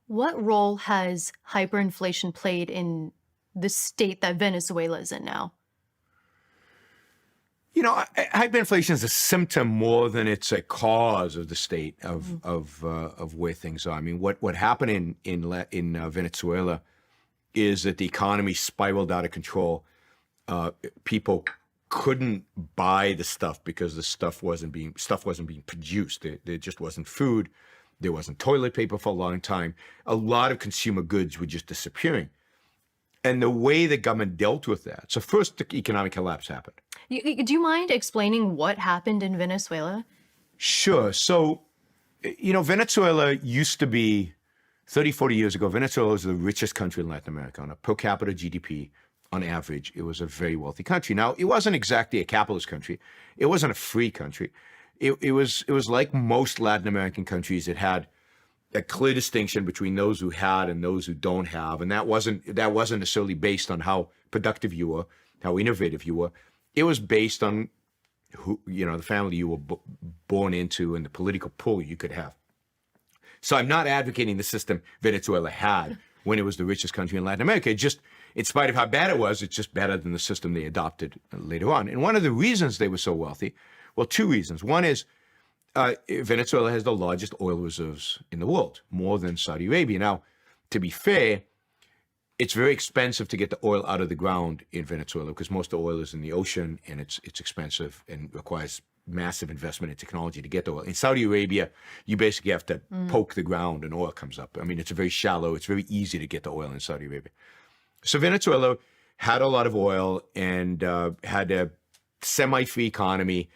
What role has hyperinflation played in the state that Venezuela is in now? Hyperinflation is a symptom more than it's a cause of the state of Mhm. of where things are. I mean, what happened in Venezuela is that the economy spiraled out of control. People couldn't buy the stuff because the stuff wasn't being produced. There just wasn't food. There wasn't toilet paper for a long time. A lot of consumer goods were just disappearing. And the way the government dealt with that. So first, the economic collapse happened. Do you mind explaining what happened in Venezuela? Sure. So, Venezuela used to be 30, 40 years ago. Venezuela was the richest country in Latin America on a per capita GDP. On average, it was a very wealthy country. Now, it wasn't exactly a capitalist country. It wasn't a free country. It was like most Latin American countries. It had a clear distinction between those who had and those who don't have, and that wasn't necessarily based on how productive you were, how innovative you were. It was based on the family you were born into and the political pull you could have. So I'm not advocating the system Venezuela had when it was the richest country in Latin America. It just, in spite of how bad it was, it's just better than the system they adopted later on. And one of the reasons they were so wealthy, well, two reasons. One is Venezuela has the largest oil reserves in the world, more than Saudi Arabia. Now, to be fair, it's very expensive to get the oil out of the ground in Venezuela because most of the oil is in the ocean and it's expensive and requires massive investment in technology to get the oil. In Saudi Arabia, you basically have to poke the ground and oil comes up. I mean, it's very easy to get the oil in Saudi Arabia. So Venezuela had a lot of oil and had a semi-free economy,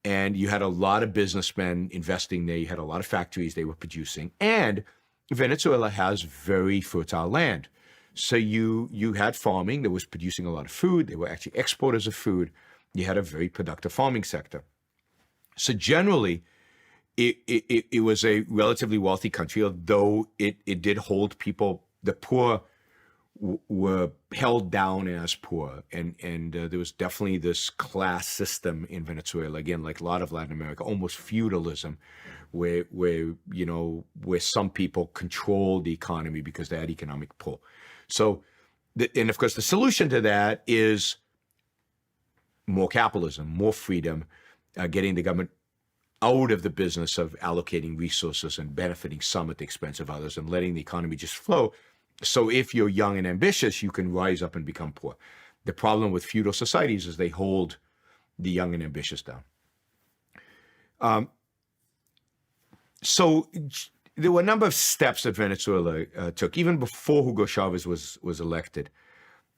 and you had a lot of businessmen investing there. You had a lot of factories they were producing, and Venezuela has very fertile land. So you had farming that was producing a lot of food. They were actually exporters of food. You had a very productive farming sector. So generally, it was a relatively wealthy country, although it did hold people, the poor were held down as poor. And there was definitely this class system in Venezuela, again, like a lot of Latin America, almost feudalism, where some people controlled the economy because they had economic pull. So, and of course, the solution to that is more capitalism, more freedom, getting the government out of the business of allocating resources and benefiting some at the expense of others and letting the economy just flow. So if you're young and ambitious, you can rise up and become poor. The problem with feudal societies is they hold the young and ambitious down. So there were a number of steps that Venezuela took. Even before Hugo Chavez was elected,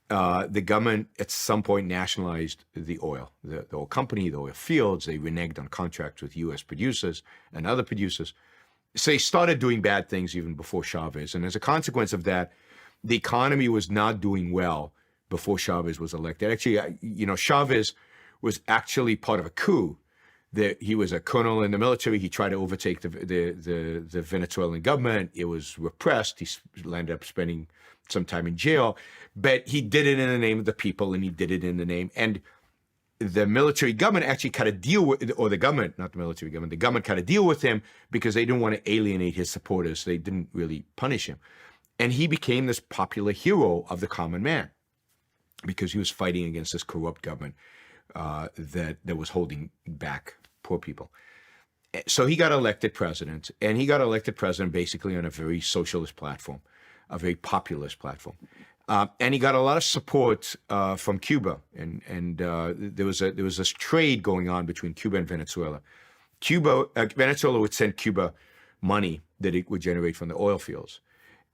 the government at some point nationalized the oil company, the oil fields. They reneged on contracts with U.S. producers and other producers. So they started doing bad things even before Chavez. And as a consequence of that, the economy was not doing well before Chavez was elected. Actually, Chavez was actually part of a coup. He was a colonel in the military. He tried to overtake the Venezuelan government. It was repressed. He ended up spending some time in jail. But he did it in the name of the people, and he did it in the name. And the military government actually cut a deal with, or the government, not the military government, the government cut a deal with him because they didn't want to alienate his supporters. They didn't really punish him. And he became this popular hero of the common man because he was fighting against this corrupt government that was holding back poor people. So he got elected president, and he got elected president basically on a very socialist platform, a very populist platform. And he got a lot of support from Cuba, and there was this trade going on between Cuba and Venezuela. Venezuela would send Cuba money that it would generate from the oil fields,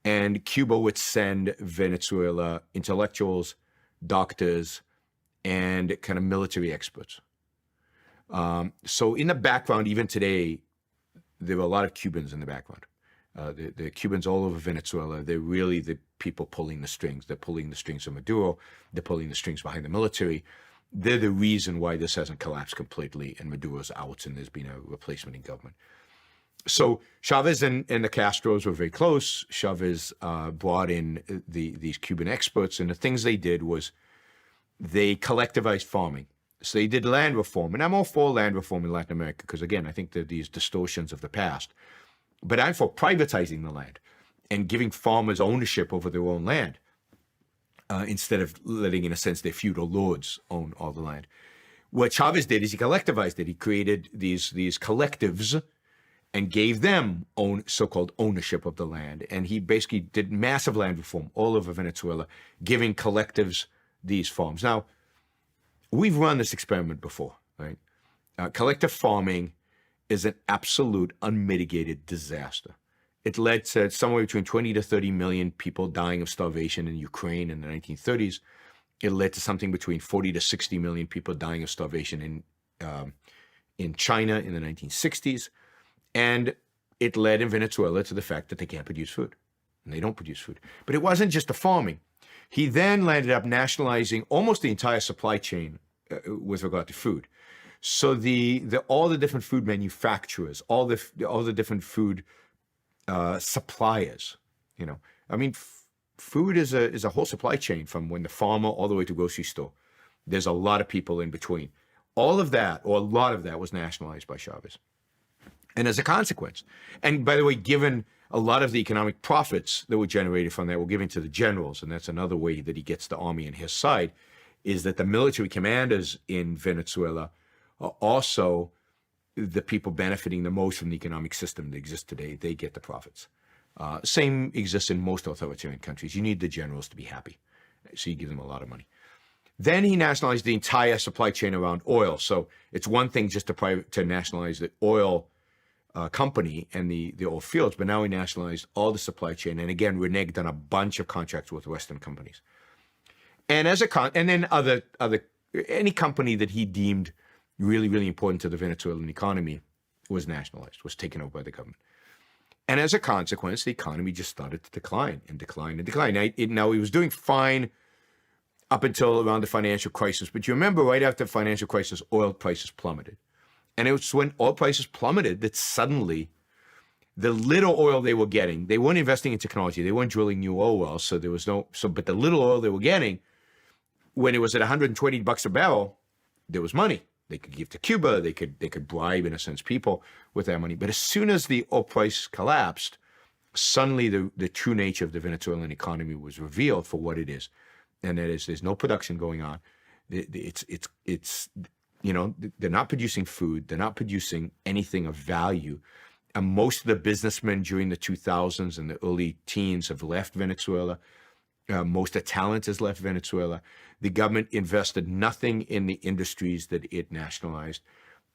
and Cuba would send Venezuela intellectuals, doctors, and kind of military experts. So in the background, even today, there were a lot of Cubans in the background. The Cubans all over Venezuela, they're really the people pulling the strings. They're pulling the strings of Maduro. They're pulling the strings behind the military. They're the reason why this hasn't collapsed completely and Maduro's out and there's been a replacement in government. So Chavez and the Castros were very close. Chavez brought in these Cuban experts, and the things they did was they collectivized farming. So they did land reform, and I'm all for land reform in Latin America because, again, I think there are these distortions of the past. But I'm for privatizing the land and giving farmers ownership over their own land instead of letting, in a sense, their feudal lords own all the land. What Chavez did is he collectivized it. He created these collectives and gave them so-called ownership of the land. And he basically did massive land reform all over Venezuela, giving collectives these farms. Now, we've run this experiment before, right? Collective farming is an absolute unmitigated disaster. It led to somewhere between 20 to 30 million people dying of starvation in Ukraine in the 1930s. It led to something between 40 to 60 million people dying of starvation in China in the 1960s. And it led in Venezuela to the fact that they can't produce food. And they don't produce food. But it wasn't just the farming. He then landed up nationalizing almost the entire supply chain with regard to food. So all the different food manufacturers, all the different food suppliers, I mean, food is a whole supply chain from when the farmer all the way to grocery store. There's a lot of people in between. All of that, or a lot of that, was nationalized by Chavez. And as a consequence, and by the way, given a lot of the economic profits that were generated from that were given to the generals, and that's another way that he gets the army on his side, is that the military commanders in Venezuela are also the people benefiting the most from the economic system that exists today. They get the profits. Same exists in most authoritarian countries. You need the generals to be happy, so you give them a lot of money. Then he nationalized the entire supply chain around oil. So it's one thing just to nationalize the oil company and the oil fields, but now he nationalized all the supply chain, and again reneged on a bunch of contracts with Western companies. And and then any company that he deemed really, really important to the Venezuelan economy was nationalized, was taken over by the government. And as a consequence, the economy just started to decline and decline and decline. Now he was doing fine up until around the financial crisis, but you remember right after the financial crisis, oil prices plummeted. And it was when oil prices plummeted that suddenly the little oil they were getting, they weren't investing in technology, they weren't drilling new oil wells, so there was but the little oil they were getting, when it was at $120 a barrel, there was money. They could give to Cuba, they could bribe, in a sense, people with that money. But as soon as the oil price collapsed, suddenly the true nature of the Venezuelan economy was revealed for what it is. And that is, there's no production going on. They're not producing food. They're not producing anything of value. And most of the businessmen during the 2000s and the early teens have left Venezuela. Most of the talent has left Venezuela. The government invested nothing in the industries that it nationalized.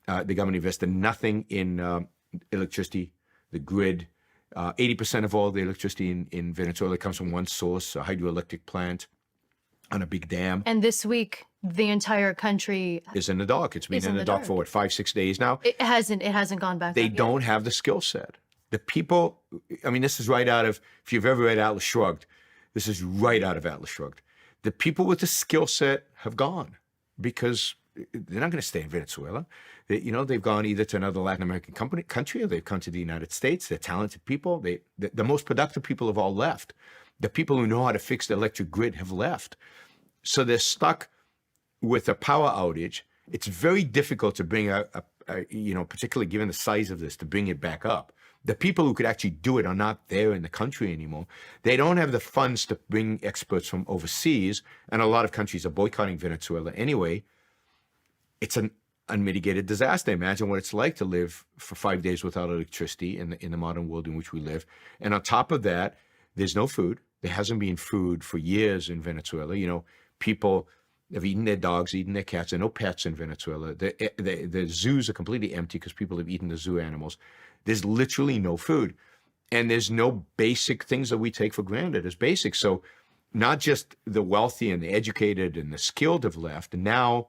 The government invested nothing in electricity, the grid. 80% of all the electricity in Venezuela comes from one source, a hydroelectric plant on a big dam. And this week, the entire country is in the dark. It's been in the dark for what, 5-6 days now? It hasn't gone back. They don't have the skill set. The people, I mean, this is right out of, if you've ever read Atlas Shrugged, this is right out of Atlas Shrugged. The people with the skill set have gone because they're not going to stay in Venezuela. They've gone either to another Latin American country or they've come to the United States. They're talented people. The most productive people have all left. The people who know how to fix the electric grid have left. So they're stuck with a power outage. It's very difficult to bring particularly given the size of this, to bring it back up. The people who could actually do it are not there in the country anymore. They don't have the funds to bring experts from overseas, and a lot of countries are boycotting Venezuela anyway. It's an unmitigated disaster. Imagine what it's like to live for 5 days without electricity in the modern world in which we live. And on top of that, there's no food. There hasn't been food for years in Venezuela. People have eaten their dogs, eaten their cats. There are no pets in Venezuela. The zoos are completely empty because people have eaten the zoo animals. There's literally no food. And there's no basic things that we take for granted as basic. So not just the wealthy and the educated and the skilled have left, and now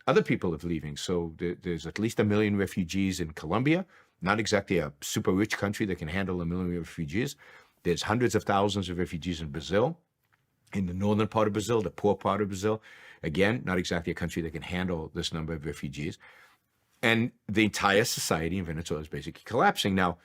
other people are leaving. So there's at least 1 million refugees in Colombia, not exactly a super rich country that can handle 1 million refugees. There's hundreds of thousands of refugees in Brazil, in the northern part of Brazil, the poor part of Brazil. Again, not exactly a country that can handle this number of refugees. And the entire society in Venezuela is basically collapsing. Now,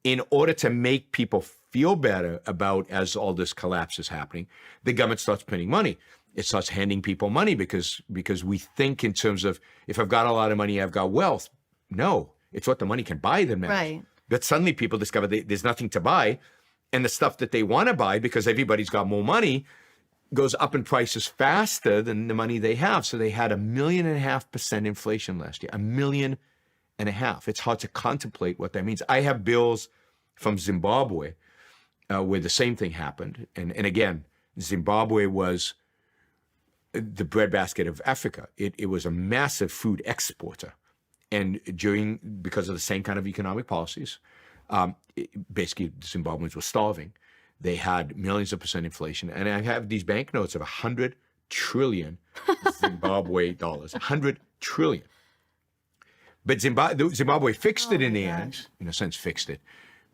in order to make people feel better about as all this collapse is happening, the government starts printing money. It starts handing people money because we think in terms of, if I've got a lot of money, I've got wealth. No, it's what the money can buy that matters. Right. But suddenly people discover there's nothing to buy. And the stuff that they want to buy, because everybody's got more money, goes up in prices faster than the money they have. So they had 1.5% inflation last year, 1.5 million. It's hard to contemplate what that means. I have bills from Zimbabwe where the same thing happened. And again, Zimbabwe was the breadbasket of Africa. It was a massive food exporter. And because of the same kind of economic policies, basically Zimbabweans were starving. They had millions of percent inflation. And I have these banknotes of 100 trillion Zimbabwe dollars, 100 trillion. But Zimbabwe fixed it in the end, in a sense fixed it,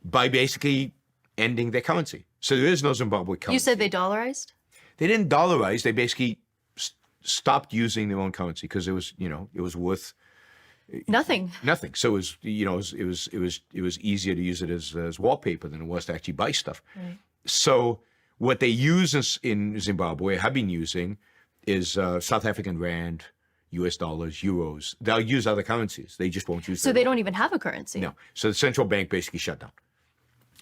by basically ending their currency. So there is no Zimbabwe currency. You said they dollarized? They didn't dollarize. They basically stopped using their own currency because it was worth nothing. Nothing. So it was easier to use it as wallpaper than it was to actually buy stuff. Right. So what they use in Zimbabwe, have been using, is South African rand, US dollars, euros. They'll use other currencies. They just won't use. So they don't even have a currency. No. So the central bank basically shut down.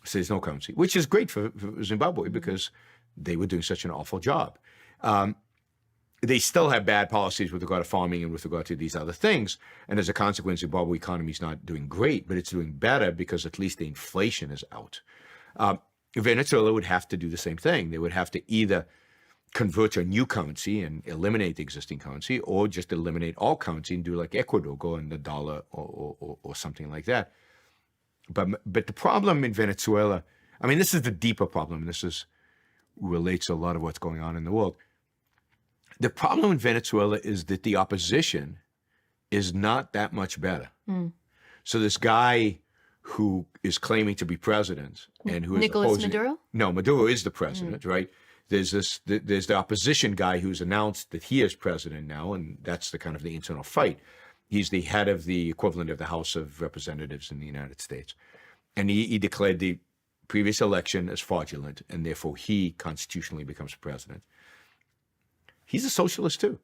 So there's no currency, which is great for Zimbabwe because they were doing such an awful job. They still have bad policies with regard to farming and with regard to these other things. And as a consequence, Zimbabwe economy is not doing great, but it's doing better because at least the inflation is out. Venezuela would have to do the same thing. They would have to either convert to a new currency and eliminate the existing currency, or just eliminate all currency and do like Ecuador, go in the dollar or something like that. But the problem in Venezuela, I mean, this is the deeper problem. This relates to a lot of what's going on in the world. The problem in Venezuela is that the opposition is not that much better. So this guy who is claiming to be president and who is Nicolas opposing, Maduro? No, Maduro is the president, right? There's the opposition guy who's announced that he is president now, and that's the kind of the internal fight. He's the head of the equivalent of the House of Representatives in the United States. And he declared the previous election as fraudulent, and therefore he constitutionally becomes president. He's a socialist too.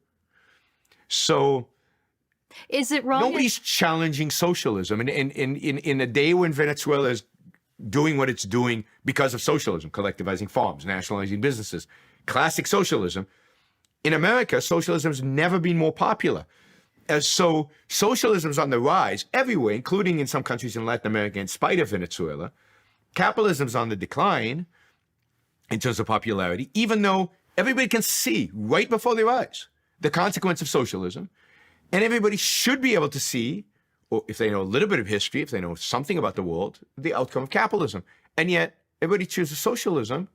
So is it wrong? Nobody's challenging socialism. And in a day when Venezuela is doing what it's doing because of socialism, collectivizing farms, nationalizing businesses, classic socialism. In America, socialism has never been more popular. So socialism is on the rise everywhere, including in some countries in Latin America, in spite of Venezuela. Capitalism is on the decline in terms of popularity, even though everybody can see right before their eyes the consequence of socialism. And everybody should be able to see, or if they know a little bit of history, if they know something about the world, the outcome of capitalism. And yet everybody chooses socialism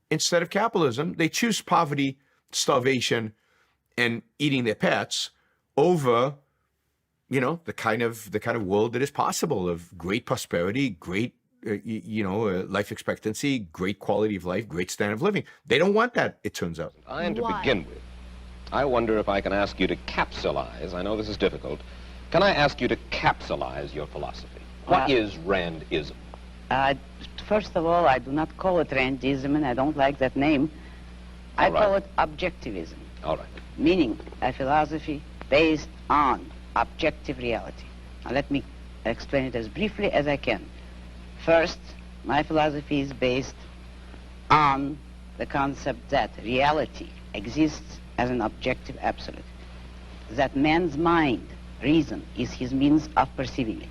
instead of capitalism. They choose poverty, starvation, and eating their pets over, the kind of world that is possible of great prosperity, great, life expectancy, great quality of life, great standard of living. They don't want that, it turns out. And to begin with, I wonder if I can ask you to capsulize. I know this is difficult. Can I ask you to capsulize your philosophy? What is Randism? First of all, I do not call it Randism, and I don't like that name. I call it objectivism. All right. Meaning a philosophy based on objective reality. Now let me explain it as briefly as I can. First, my philosophy is based on the concept that reality exists as an objective absolute, that man's mind, reason, is his means of perceiving it,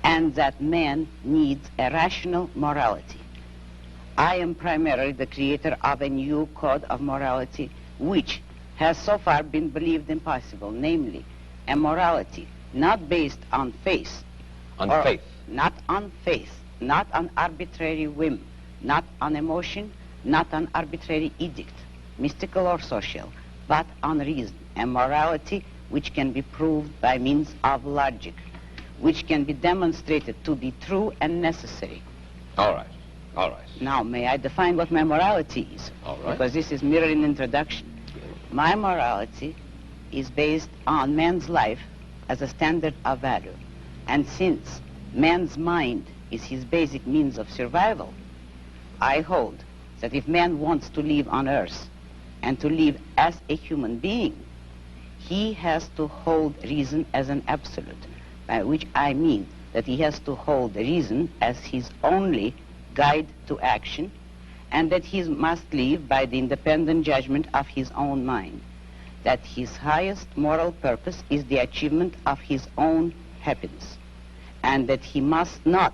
and that man needs a rational morality. I am primarily the creator of a new code of morality which has so far been believed impossible, namely a morality not based on faith. On faith? Not on faith, not on arbitrary whim, not on emotion, not on arbitrary edict, mystical or social, but on reason, a morality which can be proved by means of logic, which can be demonstrated to be true and necessary. All right, all right. Now, may I define what my morality is? All right. Because this is merely an introduction. My morality is based on man's life as a standard of value. And since man's mind is his basic means of survival, I hold that if man wants to live on earth and to live as a human being, he has to hold reason as an absolute, by which I mean that he has to hold reason as his only guide to action, and that he must live by the independent judgment of his own mind, that his highest moral purpose is the achievement of his own happiness, and that he must not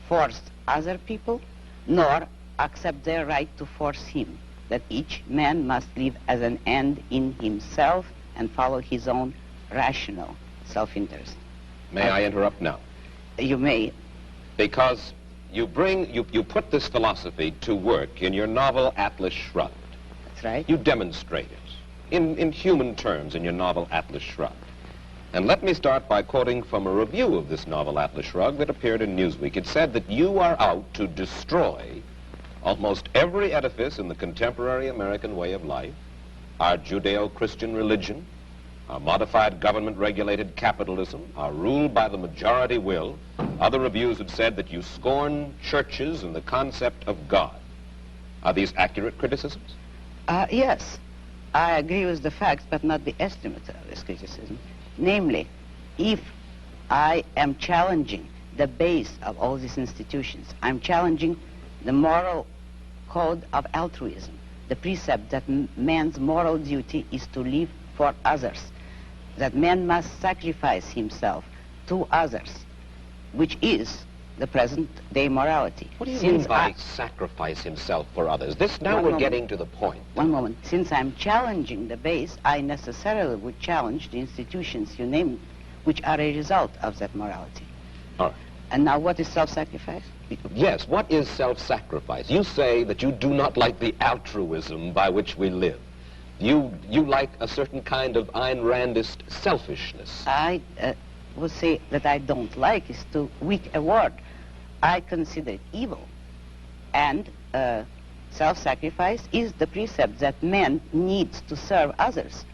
force other people, nor accept their right to force him, that each man must live as an end in himself and follow his own rational self-interest. May I interrupt now? You may. Because you put this philosophy to work in your novel Atlas Shrugged. That's right. You demonstrate it in human terms in your novel Atlas Shrugged. And let me start by quoting from a review of this novel Atlas Shrugged that appeared in Newsweek. It said that you are out to destroy almost every edifice in the contemporary American way of life, our Judeo-Christian religion, our modified government-regulated capitalism, our rule by the majority will. Other reviews have said that you scorn churches and the concept of God. Are these accurate criticisms? Yes, I agree with the facts, but not the estimate of this criticism. Namely, if I am challenging the base of all these institutions, I'm challenging the moral code of altruism, the precept that man's moral duty is to live for others, that man must sacrifice himself to others, which is the present-day morality. What do you mean by sacrifice himself for others? Now we're getting to the point. One moment. Since I'm challenging the base, I necessarily would challenge the institutions you named, which are a result of that morality. All right. And now what is self-sacrifice? Yes, what is self-sacrifice? You say that you do not like the altruism by which we live. You like a certain kind of Ayn Randist selfishness. I would say that I don't like is too weak a word. I consider it evil. And self-sacrifice is the precept that man needs to serve others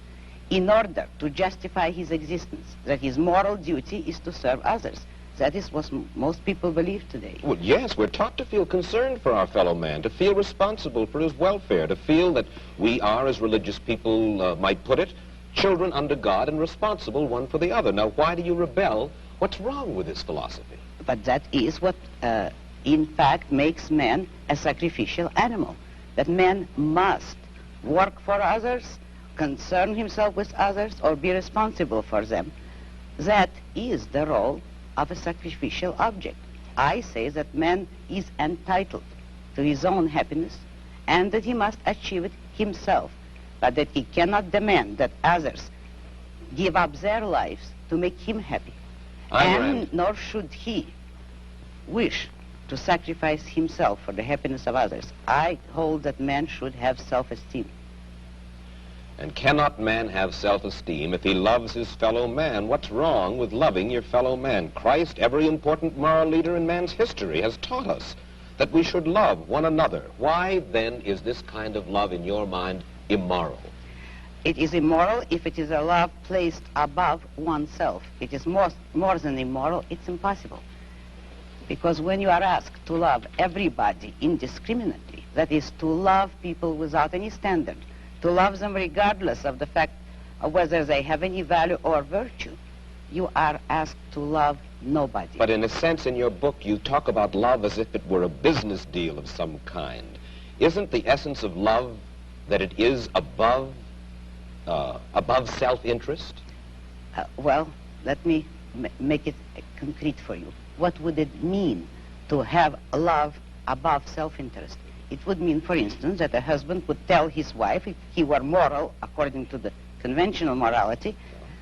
in order to justify his existence, that his moral duty is to serve others. That is what most people believe today. Well, yes, we're taught to feel concerned for our fellow man, to feel responsible for his welfare, to feel that we are, as religious people might put it, children under God and responsible one for the other. Now, why do you rebel? What's wrong with this philosophy? But that is what, in fact, makes man a sacrificial animal. That man must work for others, concern himself with others, or be responsible for them. That is the role of a sacrificial object. I say that man is entitled to his own happiness and that he must achieve it himself, but that he cannot demand that others give up their lives to make him happy. And nor should he wish to sacrifice himself for the happiness of others. I hold that man should have self-esteem. And cannot man have self-esteem if he loves his fellow man? What's wrong with loving your fellow man? Christ, every important moral leader in man's history, has taught us that we should love one another. Why, then, is this kind of love, in your mind, immoral? It is immoral if it is a love placed above oneself. It is more than immoral, it's impossible. Because when you are asked to love everybody indiscriminately, that is, to love people without any standard, to love them regardless of the fact of whether they have any value or virtue, you are asked to love nobody. But in a sense, in your book, you talk about love as if it were a business deal of some kind. Isn't the essence of love that it is above self-interest? Well, let me make it concrete for you. What would it mean to have love above self-interest? It would mean, for instance, that a husband would tell his wife, if he were moral, according to the conventional morality,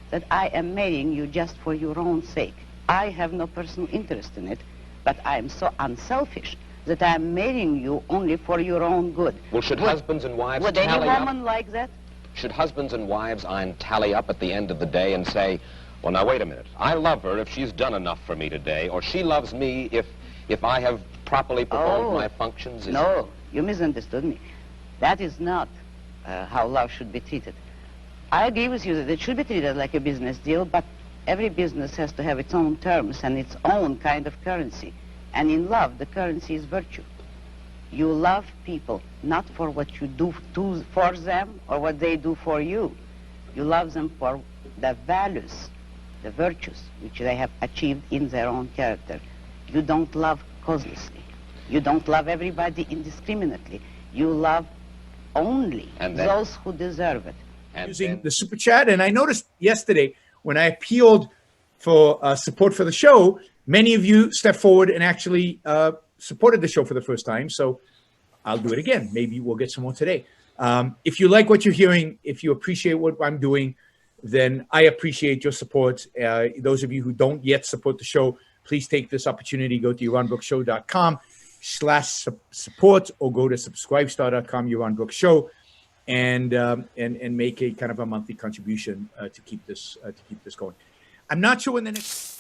that I am marrying you just for your own sake. I have no personal interest in it, but I am so unselfish that I am marrying you only for your own good. Well, should husbands and wives Would any woman like that? Should husbands and wives tally up at the end of the day and say, well, now, wait a minute. I love her if she's done enough for me today, or she loves me if I have properly performed my functions? No, you misunderstood me. That is not how love should be treated. I agree with you that it should be treated like a business deal, but every business has to have its own terms and its own kind of currency. And in love, the currency is virtue. You love people not for what you do for them or what they do for you. You love them for the values, the virtues which they have achieved in their own character. You don't love causelessly. You don't love everybody indiscriminately. You love only And then- those who deserve it. And using then- the super chat. And I noticed yesterday when I appealed for support for the show, many of you stepped forward and actually supported the show for the first time. So I'll do it again. Maybe we'll get some more today. If you like what you're hearing, if you appreciate what I'm doing, then I appreciate your support. Those of you who don't yet support the show, please take this opportunity. Go to yaronbrookshow.com/support or go to subscribestar.com, Yaron Brook Show, and make a kind of a monthly contribution to keep this going. I'm not sure when the next